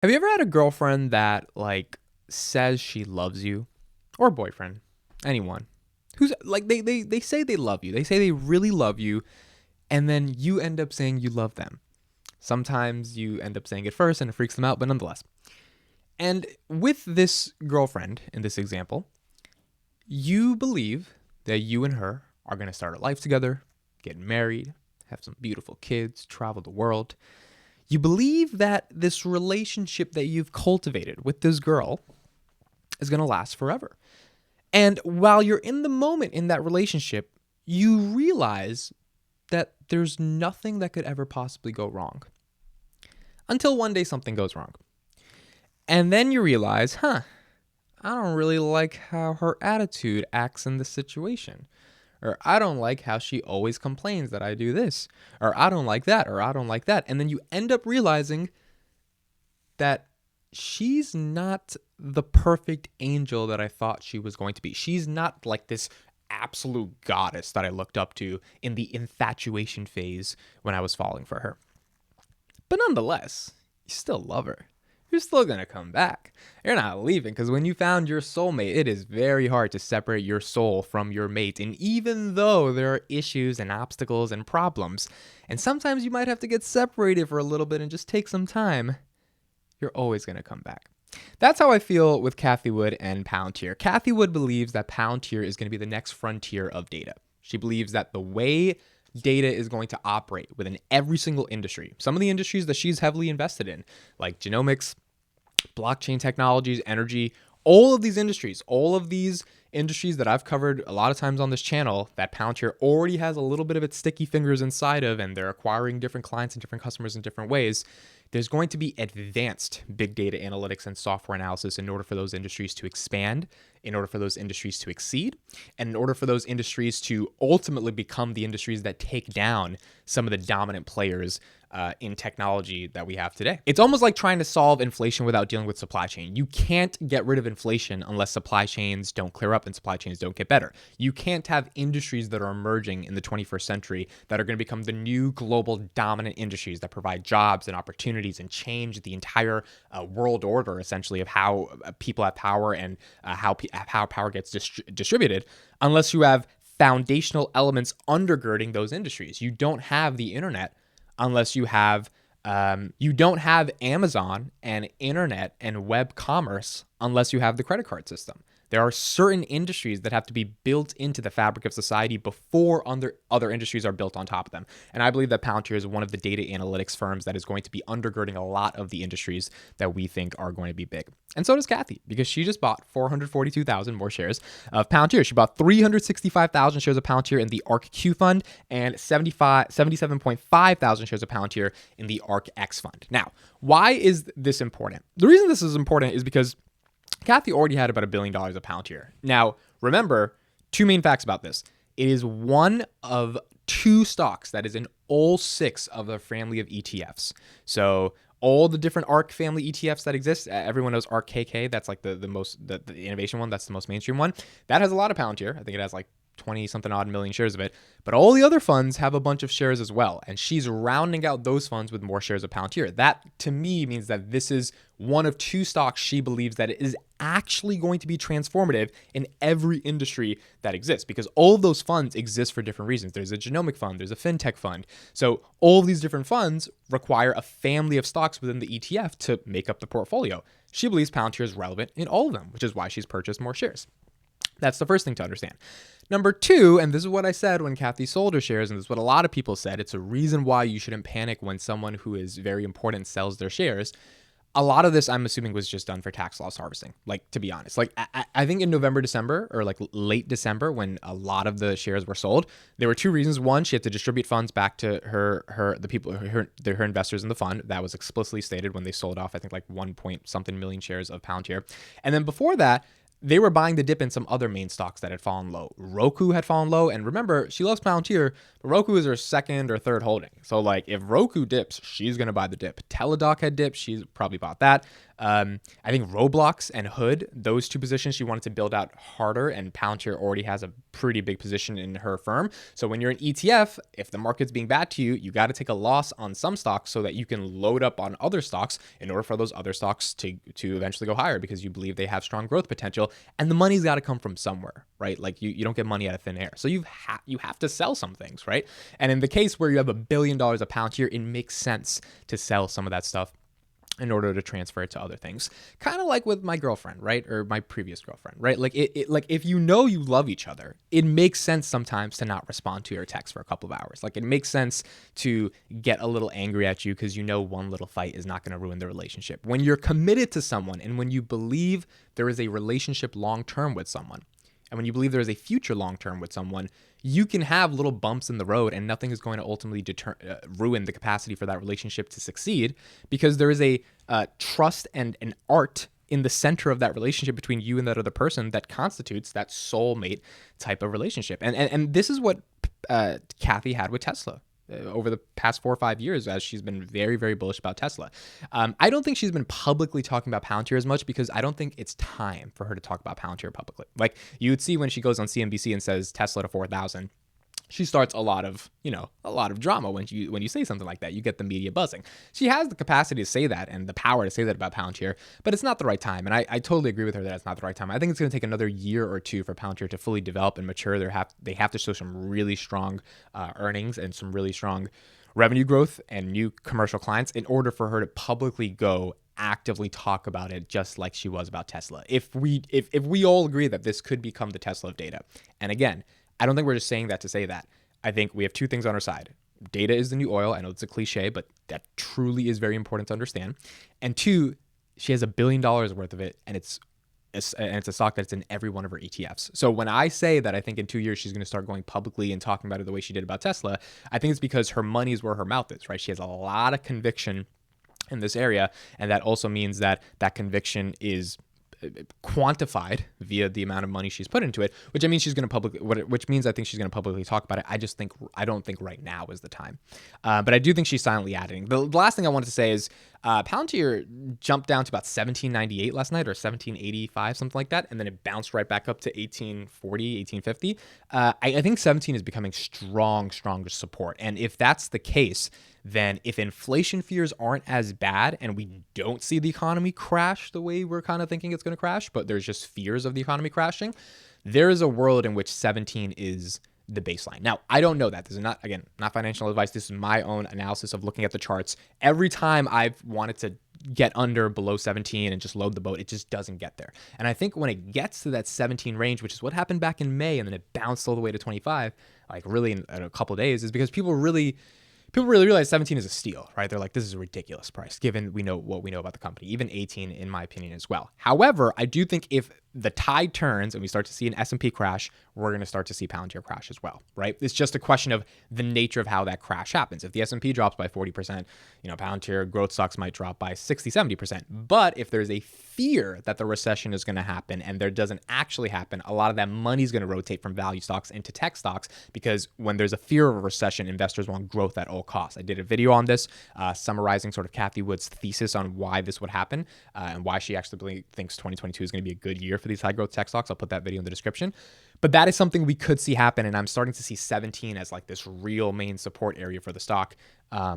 Have you ever had a girlfriend that says she loves you, or boyfriend, anyone who's like they say they love you. They say they really love you, and then you end up saying you love them. Sometimes you end up saying it first and it freaks them out, but nonetheless. And with this girlfriend in this example, you believe that you and her are going to start a life together, get married, have some beautiful kids, travel the world. You believe that this relationship that you've cultivated with this girl is going to last forever. And while you're in the moment in that relationship, you realize that there's nothing that could ever possibly go wrong. Until one day something goes wrong. And then you realize, I don't really like how her attitude acts in this situation. Or I don't like how she always complains that I do this. Or I don't like that. Or I don't like that. And then you end up realizing that she's not the perfect angel that I thought she was going to be. She's not like this absolute goddess that I looked up to in the infatuation phase when I was falling for her. But nonetheless, you still love her. You're still going to come back. You're not leaving, because when you found your soulmate, it is very hard to separate your soul from your mate. And even though there are issues and obstacles and problems, and sometimes you might have to get separated for a little bit and just take some time, you're always going to come back. That's how I feel with Cathie Wood and Palantir. Cathie Wood believes that Palantir is going to be the next frontier of data. She believes that the way data is going to operate within every single industry, some of the industries that she's heavily invested in, like genomics, blockchain technologies, energy, all of these industries that I've covered a lot of times on this channel, that Palantir already has a little bit of its sticky fingers inside of, and they're acquiring different clients and different customers in different ways. There's going to be advanced big data analytics and software analysis in order for those industries to expand, in order for those industries to exceed, and in order for those industries to ultimately become the industries that take down some of the dominant players in technology that we have today. It's almost like trying to solve inflation without dealing with supply chain. You can't get rid of inflation unless supply chains don't clear up and supply chains don't get better. You can't have industries that are emerging in the 21st century that are going to become the new global dominant industries that provide jobs and opportunities and change the entire world order, essentially, of how people have power and how power gets distributed, unless you have foundational elements undergirding those industries. You don't have the internet unless you don't have Amazon and internet and web commerce unless you have the credit card system. There are certain industries that have to be built into the fabric of society before other industries are built on top of them. And I believe that Palantir is one of the data analytics firms that is going to be undergirding a lot of the industries that we think are going to be big. And so does Cathie, because she just bought 442,000 more shares of Palantir. She bought 365,000 shares of Palantir in the ARK Q fund and 77.5 thousand shares of Palantir in the ARK X fund. Now, why is this important? The reason this is important is because Cathie already had about $1 billion of Palantir. Now, remember, two main facts about this. It is one of two stocks that is in all six of the family of ETFs. So all the different ARK family ETFs that exist, everyone knows ARK KK. That's like the innovation one. That's the most mainstream one. That has a lot of Palantir. I think it has like 20 something odd million shares of it, but all the other funds have a bunch of shares as well. And she's rounding out those funds with more shares of Palantir. That to me means that this is one of two stocks she believes that it is actually going to be transformative in every industry that exists, because all of those funds exist for different reasons. There's a genomic fund, there's a fintech fund. So all of these different funds require a family of stocks within the ETF to make up the portfolio. She believes Palantir is relevant in all of them, which is why she's purchased more shares. That's the first thing to understand. Number two, and this is what I said when Cathie sold her shares, and this is what a lot of people said, it's a reason why you shouldn't panic when someone who is very important sells their shares. A lot of this, I'm assuming, was just done for tax loss harvesting. Like, to be honest, like I think in November, December, or like late December, when a lot of the shares were sold, there were two reasons. One, she had to distribute funds back to her investors in the fund. That was explicitly stated when they sold off, I think, like 1 point something million shares of Palantir. And then before that, they were buying the dip in some other main stocks that had fallen low. Roku had fallen low. And remember, she loves Palantir, But Roku is her second or third holding. So like if Roku dips, she's going to buy the dip. Teladoc had dipped. She's probably bought that. I think Roblox and Hood, those two positions she wanted to build out harder, and Palantir already has a pretty big position in her firm. So when you're an ETF, if the market's being bad to you, you got to take a loss on some stocks so that you can load up on other stocks in order for those other stocks to eventually go higher because you believe they have strong growth potential. And the money's got to come from somewhere, right? Like you don't get money out of thin air. So you have to sell some things, right? And in the case where you have $1 billion of Palantir, it makes sense to sell some of that stuff in order to transfer it to other things. Kind of like with my girlfriend, right? Or my previous girlfriend, right? Like like if you know you love each other, it makes sense sometimes to not respond to your text for a couple of hours. Like it makes sense to get a little angry at you because you know one little fight is not going to ruin the relationship. When you're committed to someone and when you believe there is a relationship long-term with someone, and when you believe there is a future long-term with someone, you can have little bumps in the road and nothing is going to ultimately ruin the capacity for that relationship to succeed because there is a trust and an art in the center of that relationship between you and that other person that constitutes that soulmate type of relationship. And this is what Cathie had with Tesla over the past 4 or 5 years, as she's been very, very bullish about Tesla. I don't think she's been publicly talking about Palantir as much because I don't think it's time for her to talk about Palantir publicly. Like you would see when she goes on CNBC and says Tesla to 4,000, she starts a lot of drama when you say something like that. You get the media buzzing. She has the capacity to say that and the power to say that about Palantir, but it's not the right time. And I totally agree with her that it's not the right time. I think it's going to take another year or two for Palantir to fully develop and mature. They have to show some really strong earnings and some really strong revenue growth and new commercial clients in order for her to publicly go actively talk about it, just like she was about Tesla. If we all agree that this could become the Tesla of data, and again, I don't think we're just saying that to say that. I think we have two things on our side. Data is the new oil. I know it's a cliche, but that truly is very important to understand. And two, she has $1 billion worth of it, and it's a stock that's in every one of her ETFs. So when I say that I think in 2 years she's going to start going publicly and talking about it the way she did about Tesla, I think it's because her money is where her mouth is, right? She has a lot of conviction in this area, and that also means that that conviction is quantified via the amount of money she's put into it, which I mean which means I think she's going to publicly talk about it. I don't think right now is the time, but I do think she's silently adding. The last thing I wanted to say is Palantir jumped down to about 1798 last night or 1785, something like that, and then it bounced right back up to 1840, 1850. I think 17 is becoming stronger support, and if that's the case, then if inflation fears aren't as bad and we don't see the economy crash the way we're kind of thinking it's going to crash, but there's just fears of the economy crashing, there is a world in which 17 is the baseline. Now, I don't know that. This is not financial advice. This is my own analysis of looking at the charts. Every time I've wanted to get under below 17 and just load the boat, it just doesn't get there. And I think when it gets to that 17 range, which is what happened back in May, and then it bounced all the way to 25, like really in a couple of days, is because people really realize 17 is a steal, right? They're like, this is a ridiculous price, given what we know about the company, even 18, in my opinion, as well. However, I do think if the tide turns and we start to see an S&P crash, we're going to start to see Palantir crash as well, right? It's just a question of the nature of how that crash happens. If the S&P drops by 40%, Palantir growth stocks might drop by 60, 70%. But if there's a fear that the recession is going to happen and there doesn't actually happen, a lot of that money is going to rotate from value stocks into tech stocks, because when there's a fear of a recession, investors want growth at all costs. I did a video on this, summarizing sort of Cathie Wood's thesis on why this would happen and why she actually thinks 2022 is going to be a good year for these high growth tech stocks. I'll put that video in the description. But that is something we could see happen, and I'm starting to see 17 as like this real main support area for the stock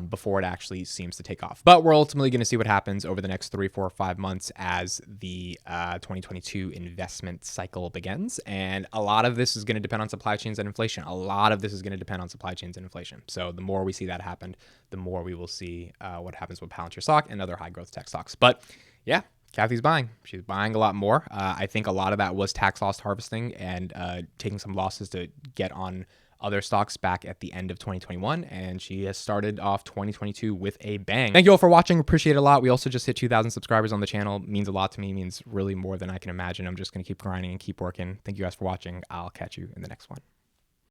before it actually seems to take off. But we're ultimately going to see what happens over the next 3, 4, 5 months as the 2022 investment cycle begins. And a lot of this is going to depend on supply chains and inflation. A lot of this is going to depend on supply chains and inflation. So the more we see that happen, the more we will see what happens with Palantir stock and other high growth tech stocks. But yeah, Cathie's buying. She's buying a lot more. I think a lot of that was tax loss harvesting and taking some losses to get on other stocks back at the end of 2021. And she has started off 2022 with a bang. Thank you all for watching. Appreciate it a lot. We also just hit 2,000 subscribers on the channel. Means a lot to me. Means really more than I can imagine. I'm just going to keep grinding and keep working. Thank you guys for watching. I'll catch you in the next one.